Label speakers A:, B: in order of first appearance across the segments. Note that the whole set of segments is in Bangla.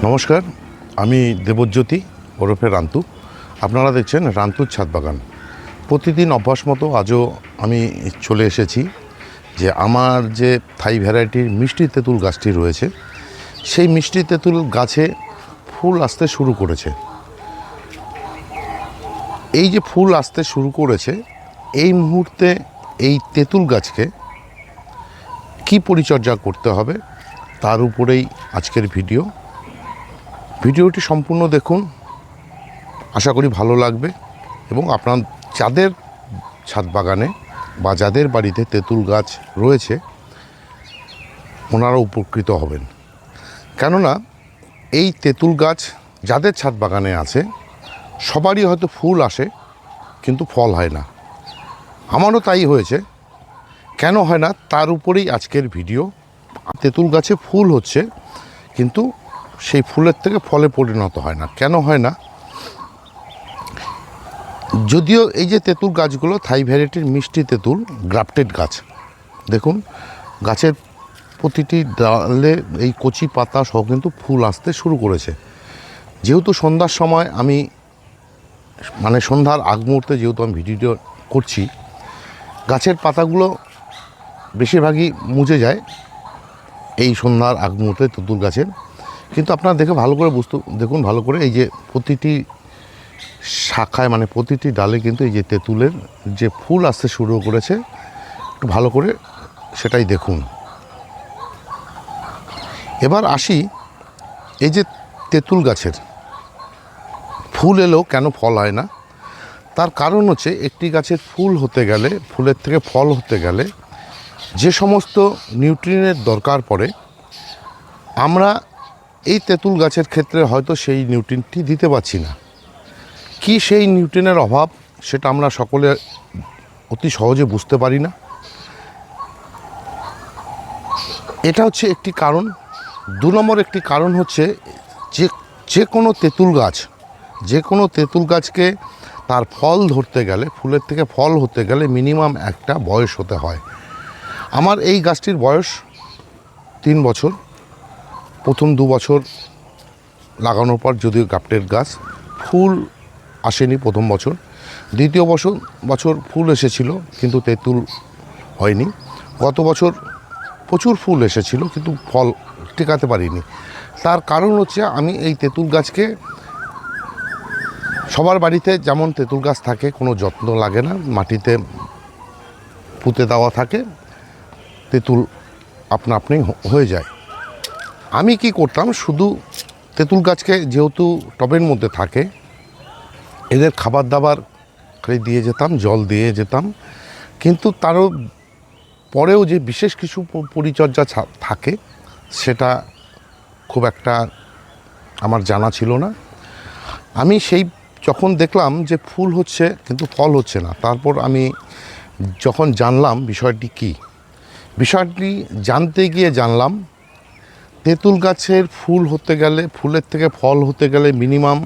A: নমস্কার, আমি দেবজ্যোতি ওরফে রান্তু। আপনারা দেখছেন রান্তুর ছাদ বাগান। প্রতিদিন অভ্যাস মতো আজও আমি চলে এসেছি যে আমার যে থাই ভ্যারাইটির মিষ্টি তেঁতুল গাছটি রয়েছে, সেই মিষ্টি তেঁতুল গাছে ফুল আসতে শুরু করেছে। এই যে ফুল আসতে শুরু করেছে, এই মুহূর্তে এই তেঁতুল গাছকে কি পরিচর্যা করতে হবে তার উপরেই আজকের ভিডিওটি সম্পূর্ণ দেখুন, আশা করি ভালো লাগবে এবং আপনার যাদের ছাদ বাগানে বা যাদের বাড়িতে তেঁতুল গাছ রয়েছে ওনারা উপকৃত হবেন। কেননা এই তেঁতুল গাছ যাদের ছাদ বাগানে আছে সবারই হয়তো ফুল আসে কিন্তু ফল হয় না। আমারও তাই হয়েছে। কেন হয় না তার উপরেই আজকের ভিডিও। তেঁতুল গাছে ফুল হচ্ছে কিন্তু সেই ফুলের থেকে ফলে পরিণত হয় না। কেন হয় না? যদিও এই যে তেঁতুল গাছগুলো থাই ভ্যারাইটির মিষ্টি তেঁতুল গ্রাফটেড গাছ, দেখুন গাছের প্রতিটি ডালে এই কচি পাতা সহ কিন্তু ফুল আসতে শুরু করেছে। যেহেতু সন্ধ্যার সময় আমি সন্ধ্যার আগ মুহূর্তে যেহেতু আমি ভিডিও করছি, গাছের পাতাগুলো বেশিরভাগই মুজে যায় এই সন্ধ্যার আগ মুহূর্তে তেঁতুল গাছের। কিন্তু আপনারা দেখে ভালো করে দেখুন ভালো করে, এই যে প্রতিটি শাখায় প্রতিটি ডালে কিন্তু এই যে তেঁতুলের যে ফুল আসতে শুরু করেছে, একটু ভালো করে সেটাই দেখুন। এবার আসি, এই যে তেঁতুল গাছের ফুল এলেও কেন ফল হয় না, তার কারণ হচ্ছে একটি গাছের ফুল হতে গেলে, ফুলের থেকে ফল হতে গেলে যে সমস্ত নিউট্রিয়েন্টের দরকার পড়ে, আমরা এই তেঁতুল গাছের ক্ষেত্রে হয়তো সেই নিউট্রিয়েন্টটি দিতে পারছি না। কি সেই নিউট্রিয়েন্টের অভাব সেটা আমরা সকলে অতি সহজে বুঝতে পারি না। এটা হচ্ছে একটি কারণ। 2 নম্বর একটি কারণ হচ্ছে যে কোনো তেঁতুল গাছকে তার ফল ধরতে গেলে, ফুলের থেকে ফল হতে গেলে মিনিমাম একটা বয়স হতে হয়। আমার এই গাছটির বয়স 3 বছর। প্রথম 2 বছর লাগানোর পর, যদিও গ্রাফটেড গাছ, ফুল আসেনি প্রথম বছর। দ্বিতীয় বছর ফুল এসেছিল কিন্তু তেঁতুল হয়নি। গত বছর প্রচুর ফুল এসেছিল কিন্তু ফল টেকাতে পারিনি। তার কারণ হচ্ছে আমি এই তেঁতুল গাছকে, সবার বাড়িতে যেমন তেঁতুল গাছ থাকে কোনো যত্ন লাগে না, মাটিতে পুঁতে দেওয়া থাকে, তেঁতুল আপনা আপনি হয়ে যায়। আমি কি করতাম, শুধু তেঁতুল গাছকে যেহেতু টবের মধ্যে থাকে, এদের খাবার দাবার খালি দিয়ে যেতাম, জল দিয়ে যেতাম। কিন্তু তারও পরেও যে বিশেষ কিছু পরিচর্যা থাকে সেটা খুব একটা আমার জানা ছিল না। আমি যখন দেখলাম যে ফুল হচ্ছে কিন্তু ফল হচ্ছে না, তারপর আমি যখন জানলাম বিষয়টি জানতে গিয়ে জানলাম তেঁতুল গাছের ফুল হতে গেলে, ফুলের থেকে ফল হতে গেলে মিনিমাম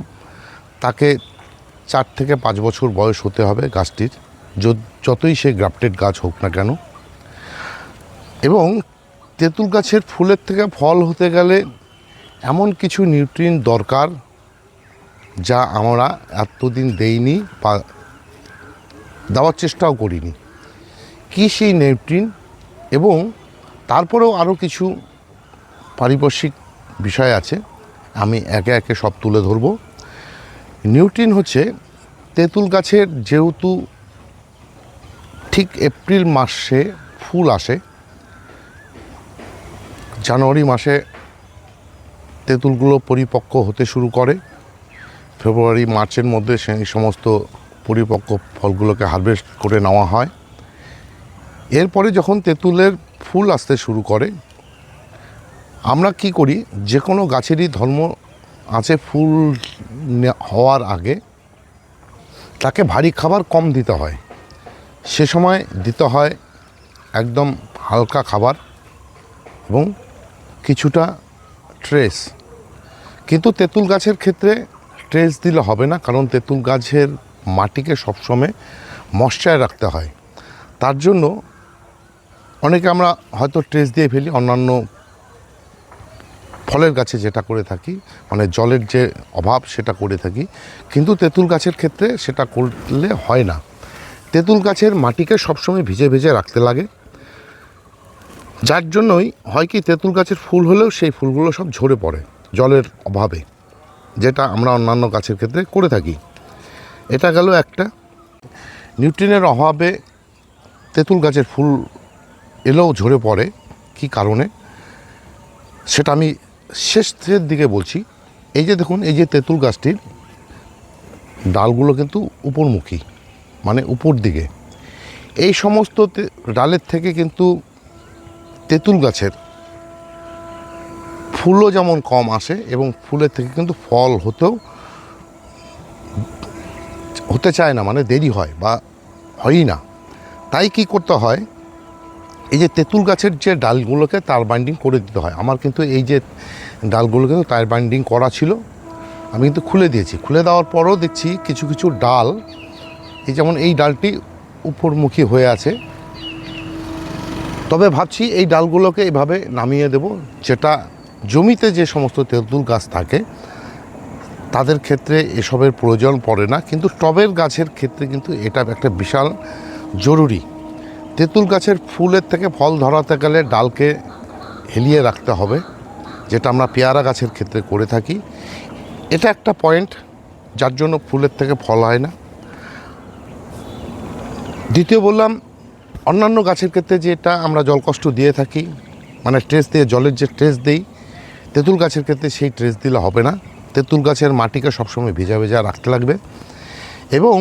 A: তাকে 4 থেকে 5 বছর বয়স হতে হবে গাছটির, যতই সে গ্রাফটেড গাছ হোক না কেন। এবং তেঁতুল গাছের ফুলের থেকে ফল হতে গেলে এমন কিছু নিউট্রিয়েন্ট দরকার যা আমরা এতদিন দেইনি বা দেওয়ার চেষ্টাও করিনি। কি সেই নিউট্রিয়েন্ট, এবং তারপরেও আরও কিছু পারিপার্শ্বিক বিষয় আছে, আমি একে একে সব তুলে ধরব। নিউট্রিয়েন্ট হচ্ছে, তেঁতুল গাছের যেহেতু ঠিক এপ্রিল মাসে ফুল আসে, জানুয়ারি মাসে তেঁতুলগুলো পরিপক্ক হতে শুরু করে, ফেব্রুয়ারি মার্চের মধ্যে সেই সমস্ত পরিপক্ক ফলগুলোকে হারভেস্ট করে নেওয়া হয়। এরপরে যখন তেঁতুলের ফুল আসতে শুরু করে, আমরা কি করি, যে কোনো গাছেরই ধর্ম আছে, ফুল হওয়ার আগে তাকে ভারী খাবার কম দিতে হয়। সে সময় দিতে হয় একদম হালকা খাবার এবং কিছুটা ট্রেস। কিন্তু তেঁতুল গাছের ক্ষেত্রে ট্রেস দিলে হবে না, কারণ তেঁতুল গাছের মাটিকে সবসময় ময়েশ্চার রাখতে হয়। তার জন্য অনেকে আমরা হয়তো ট্রেস দিয়ে ফেলি, অন্যান্য ফলের গাছে যেটা করে থাকি, মানে জলের যে অভাব সেটা করে থাকি, কিন্তু তেঁতুল গাছের ক্ষেত্রে সেটা করলে হয় না। তেঁতুল গাছের মাটিকে সবসময় ভিজে ভিজে রাখতে লাগে, যার জন্যই হয় কি তেঁতুল গাছের ফুল হলেও সেই ফুলগুলো সব ঝরে পড়ে জলের অভাবে, যেটা আমরা অন্যান্য গাছের ক্ষেত্রে করে থাকি। এটা গেল একটা। নিউট্রিনের অভাবে তেঁতুল গাছের ফুল এলেও ঝরে পড়ে, কি কারণে সেটা আমি শেষের দিকে বলছি। এই যে দেখুন, এই যে তেঁতুল গাছটির ডালগুলো কিন্তু উপরমুখী, মানে উপর দিকে। এই সমস্ত ডালের থেকে কিন্তু তেঁতুল গাছের ফুলও যেমন কম আসে এবং ফুলের থেকে কিন্তু ফল হতে চায় না, মানে দেরি হয় বা হয়ই না। তাই কি করতে হয়, এই যে তেঁতুল গাছের যে ডালগুলোকে তার বাইন্ডিং করে দিতে হয়। আমার কিন্তু এই যে ডালগুলো কিন্তু তার বাইন্ডিং করা ছিল, আমি কিন্তু খুলে দিয়েছি। খুলে দেওয়ার পরও দেখছি কিছু কিছু ডাল, এই যেমন এই ডালটি উপরমুখী হয়ে আছে, তবে ভাবছি এই ডালগুলোকে এইভাবে নামিয়ে দেব। যেটা জমিতে যে সমস্ত তেঁতুল গাছ থাকে তাদের ক্ষেত্রে এসবের প্রয়োজন পড়ে না, কিন্তু টবের গাছের ক্ষেত্রে কিন্তু এটা একটা বিশাল জরুরি। তেঁতুল গাছের ফুলের থেকে ফল ধরাতে গেলে ডালকে হেলিয়ে রাখতে হবে, যেটা আমরা পেয়ারা গাছের ক্ষেত্রে করে থাকি। এটা একটা পয়েন্ট, যার জন্য ফুলের থেকে ফল হয় না। দ্বিতীয় বললাম, অন্যান্য গাছের ক্ষেত্রে যেটা আমরা জলকষ্ট দিয়ে থাকি, মানে ট্রেস দিয়ে জলের যে ট্রেস দিই, তেঁতুল গাছের ক্ষেত্রে সেই ট্রেস দিলে হবে না। তেঁতুল গাছের মাটিকে সবসময় ভেজা ভেজা রাখতে লাগবে। এবং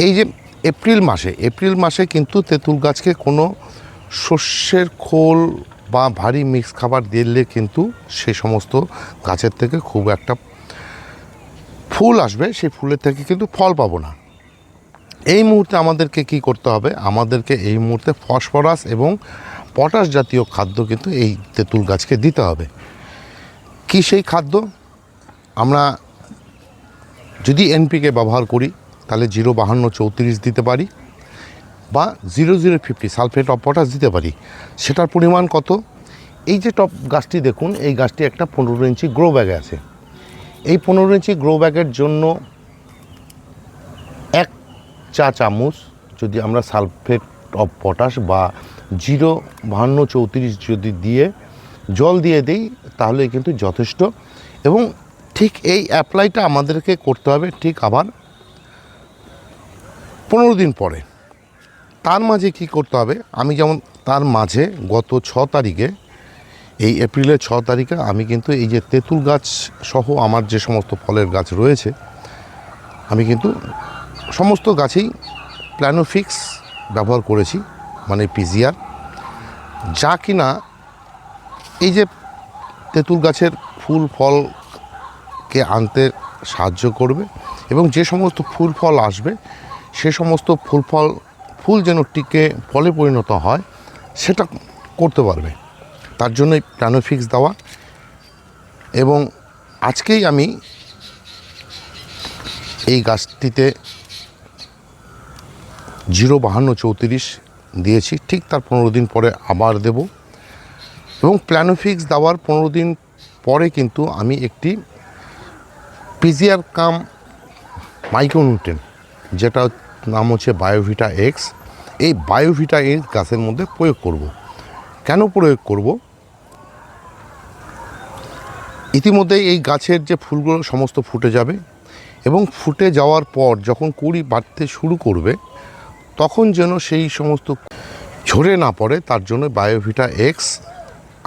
A: এই যে এপ্রিল মাসে কিন্তু তেঁতুল গাছকে কোনো শস্যের খোল বা ভারী মিক্স খাবার দিলে কিন্তু সেই সমস্ত গাছের থেকে খুব একটা ফুল আসবে, সেই ফুলের থেকে কিন্তু ফল পাবো না। এই মুহূর্তে আমাদেরকে কি করতে হবে, আমাদেরকে এই মুহূর্তে ফসফরাস এবং পটাশ জাতীয় খাদ্য কিন্তু এই তেঁতুল গাছকে দিতে হবে। কি সেই খাদ্য? আমরা যদি এনপিকে ব্যবহার করি তাহলে 05234 দিতে পারি, বা 0050 সালফেট অফ পটাশ দিতে পারি। সেটার পরিমাণ কত? এই যে টপ গাছটি দেখুন, এই গাছটি একটা 15 ইঞ্চি গ্রো ব্যাগে আছে। এই 15 ইঞ্চি গ্রো ব্যাগের জন্য 1 চা চামচ যদি আমরা সালফেট অফ পটাশ বা 05234 যদি দিয়ে জল দিয়ে দিই তাহলে কিন্তু যথেষ্ট। এবং ঠিক এই অ্যাপ্লাইটা আমাদেরকে করতে হবে ঠিক আবার 15 দিন পরে। তার মাঝে কি করতে হবে, আমি যেমন তার মাঝে গত 6 তারিখে, এই এপ্রিলের 6 তারিখে আমি কিন্তু এই যে তেঁতুল গাছ সহ আমার যে সমস্ত ফলের গাছ রয়েছে, আমি কিন্তু সমস্ত গাছেই প্ল্যানোফিক্স ব্যবহার করেছি, মানে পিজিআর, যা কিনা এই যে তেঁতুল গাছের ফুল ফলকে আনতে সাহায্য করবে এবং যে সমস্ত ফুল ফল আসবে সে সমস্ত ফুল যেন টিকে ফলে পরিণত হয় সেটা করতে পারবে। তার জন্যই প্ল্যানোফিক্স দেওয়া। এবং আজকেই আমি এই গাছটিতে 05234 দিয়েছি, ঠিক তার 15 দিন পরে আবার দেব। এবং প্ল্যানোফিক্স দেওয়ার 15 দিন পরে কিন্তু আমি একটি পিজিআর কাম মাইক্রোনিউট্রিয়েন্ট, যেটা নাম হচ্ছে বায়োভিটা এক্স, এই বায়োভিটা এক্স গাছের মধ্যে প্রয়োগ করব। কেন প্রয়োগ করব? ইতিমধ্যেই এই গাছের যে ফুলগুলো সমস্ত ফুটে যাবে এবং ফুটে যাওয়ার পর যখন কুঁড়ি বাড়তে শুরু করবে তখন যেন সেই সমস্ত ঝরে না পড়ে, তার জন্য বায়োভিটা এক্স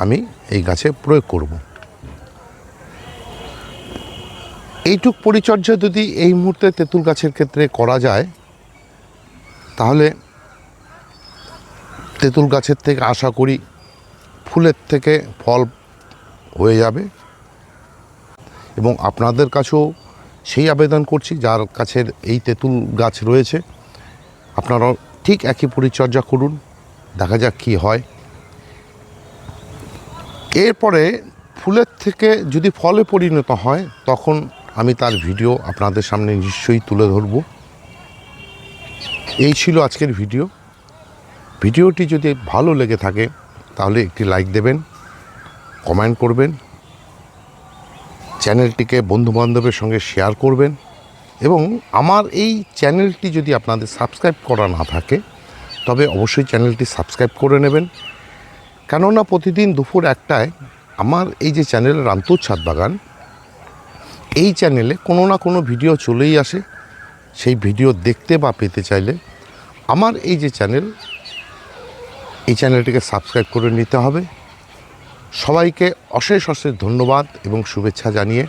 A: আমি এই গাছে প্রয়োগ করব। এইটুক পরিচর্যা যদি এই মুহূর্তে তেঁতুল গাছের ক্ষেত্রে করা যায় তাহলে তেঁতুল গাছের থেকে আশা করি ফুলের থেকে ফল হয়ে যাবে। এবং আপনাদের কাছেও সেই আবেদন করছি, যার কাছের এই তেঁতুল গাছ রয়েছে আপনারাও ঠিক একই পরিচর্যা করুন, দেখা যাক কী হয়। এরপরে ফুলের থেকে যদি ফলে পরিণত হয় তখন আমি তার ভিডিও আপনাদের সামনে নিশ্চয়ই তুলে ধরব। এই ছিল আজকের ভিডিওটি যদি ভালো লেগে থাকে তাহলে একটি লাইক দেবেন, কমেন্ট করবেন, চ্যানেলটিকে বন্ধুবান্ধবের সঙ্গে শেয়ার করবেন এবং আমার এই চ্যানেলটি যদি আপনাদের সাবস্ক্রাইব করা না থাকে তবে অবশ্যই চ্যানেলটি সাবস্ক্রাইব করে নেবেন। কেননা প্রতিদিন দুপুর 1টায় আমার এই যে চ্যানেল রামপুর ছাদ বাগান, এই চ্যানেলে কোনো না কোনো ভিডিও চলেই আসে। সেই ভিডিও দেখতে বা পেতে চাইলে আমার এই যে চ্যানেল, এই চ্যানেলটিকে সাবস্ক্রাইব করে নিতে হবে। সবাইকে অশেষ অশেষ ধন্যবাদ এবং শুভেচ্ছা জানিয়ে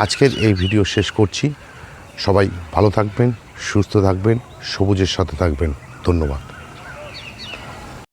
A: আজকের এই ভিডিও শেষ করছি। সবাই ভালো থাকবেন, সুস্থ থাকবেন, সবুজের সাথে থাকবেন। ধন্যবাদ।